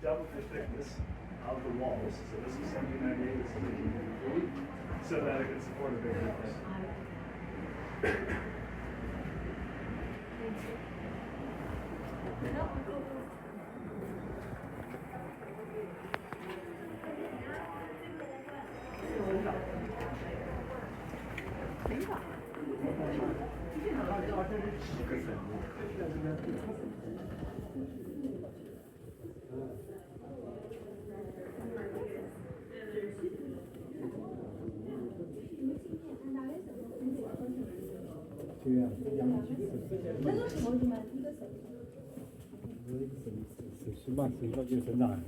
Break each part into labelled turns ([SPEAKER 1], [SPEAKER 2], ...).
[SPEAKER 1] double the thickness of the walls. So this is 1798, this is 1883, so that it can support a bigger house.
[SPEAKER 2] 手吧，就是省长。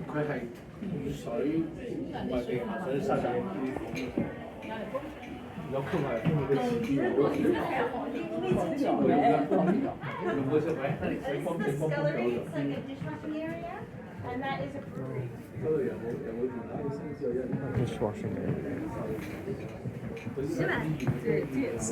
[SPEAKER 3] 佢係雨水唔係地下水濕嘅。有空係空嘅池邊有咯。用嗰隻位，水方正方方有就。
[SPEAKER 4] And that is a brewery.
[SPEAKER 3] 嗰度有冇電打先至有一？
[SPEAKER 2] Dishwashing area.
[SPEAKER 4] 是吧？对，这也是。